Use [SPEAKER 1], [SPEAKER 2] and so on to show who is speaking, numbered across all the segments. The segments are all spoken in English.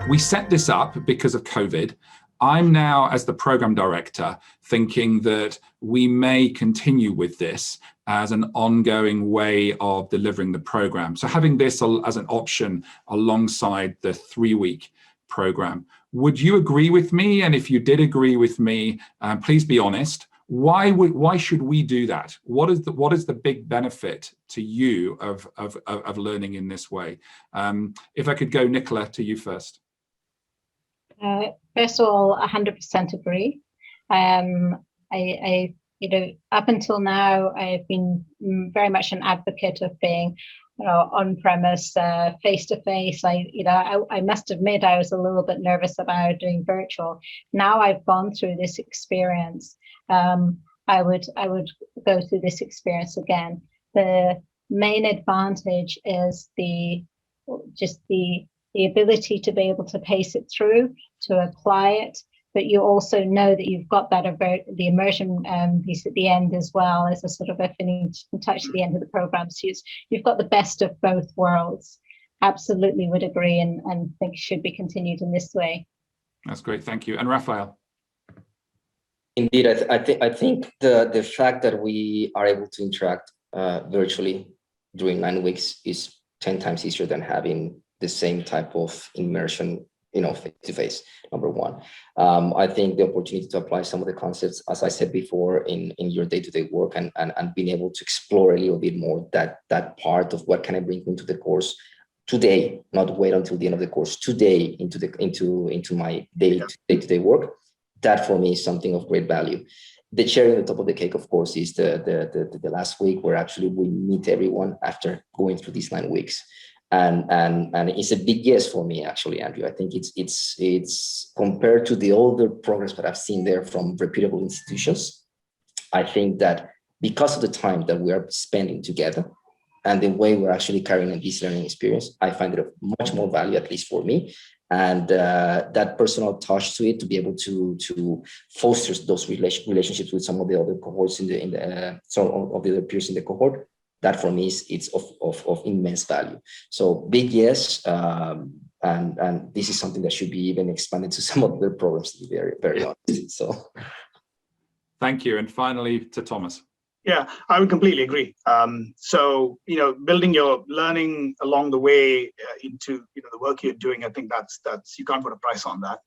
[SPEAKER 1] We set this up because of COVID. I'm now, as the program director, thinking that we may continue with this as an ongoing way of delivering the program. So having this as an option alongside the 3-week program. Would you agree with me? And if you did agree with me, please be honest. Why should we do that? What is the big benefit to you of learning in this way? If I could go, Nicola, to you first.
[SPEAKER 2] First of all, 100% agree. I up until now, I've been very much an advocate of being, on-premise, face-to-face. I must admit I was a little bit nervous about doing virtual. Now I've gone through this experience. I would go through this experience again. The main advantage is the ability to be able to pace it through, to apply it, but you also know that you've got that the immersion piece at the end as well as a sort of a finishing touch at the end of the program. So you've got the best of both worlds. Absolutely would agree and think it should be continued in this way.
[SPEAKER 1] That's great, thank you. And Raphael?
[SPEAKER 3] Indeed, I think the fact that we are able to interact virtually during 9 weeks is 10 times easier than having the same type of immersion, face-to-face, number one. I think the opportunity to apply some of the concepts, as I said before, in your day-to-day work and being able to explore a little bit more that part of what can I bring into the course today, not wait until the end of the course, today into my day-to-day work. That for me is something of great value. The cherry on the top of the cake, of course, is the last week where actually we meet everyone after going through these 9 weeks. And it's a big yes for me, actually, Andrew. I think it's compared to the older programs that I've seen there from reputable institutions. I think that because of the time that we are spending together and the way we're actually carrying this learning experience, I find it of much more value, at least for me. And that personal touch to it, to be able to foster those relationships with some of the other cohorts some of the other peers in the cohort, that for me it's of immense value. So big yes, and this is something that should be even expanded to some of the programs, to be very, very honest. So
[SPEAKER 1] thank you. And finally to Thomas.
[SPEAKER 4] Yeah, I would completely agree. So, building your learning along the way into, the work you're doing, I think that's you can't put a price on that.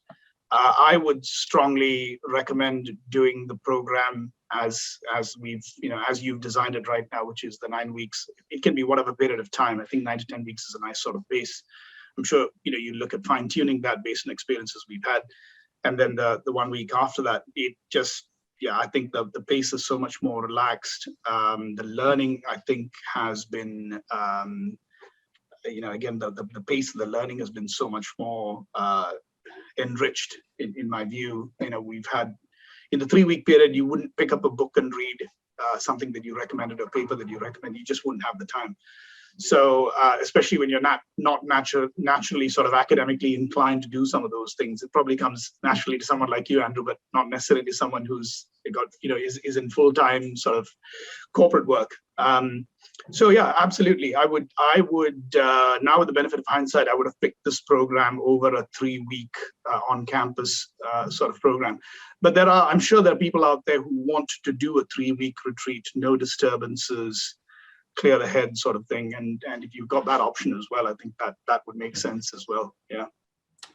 [SPEAKER 4] I would strongly recommend doing the program as we've, as you've designed it right now, which is the 9 weeks. It can be whatever period of time. I think 9 to 10 weeks is a nice sort of base. I'm sure, you look at fine tuning that based on experiences we've had. And then the 1 week after that, it just, I think the pace is so much more relaxed. The learning, I think, has been, again, the pace of the learning has been so much more enriched, in my view. We've had, in the 3 week period, you wouldn't pick up a book and read something that you recommended, or paper that you recommend. You just wouldn't have the time. So especially when you're not naturally sort of academically inclined to do some of those things, it probably comes naturally to someone like you, Andrew, but not necessarily to someone who's is in full-time sort of corporate work. So yeah, absolutely. I would now, with the benefit of hindsight, I would have picked this program over a 3 week on-campus sort of program. But I'm sure there are people out there who want to do a 3 week retreat, no disturbances, clear the head sort of thing. And if you've got that option as well, I think that would make sense as well. Yeah.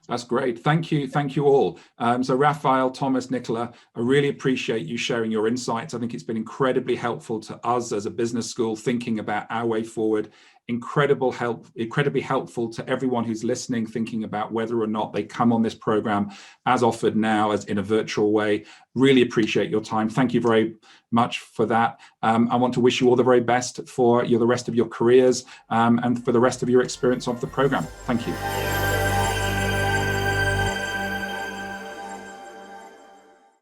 [SPEAKER 1] That's great. Thank you all. So Raphael, Thomas, Nicola, I really appreciate you sharing your insights. I think it's been incredibly helpful to us as a business school thinking about our way forward. Incredibly helpful to everyone who's listening, thinking about whether or not they come on this program as offered now as in a virtual way. Really appreciate your time. Thank you very much for that. I want to wish you all the very best for the rest of your careers and for the rest of your experience of the program. Thank you.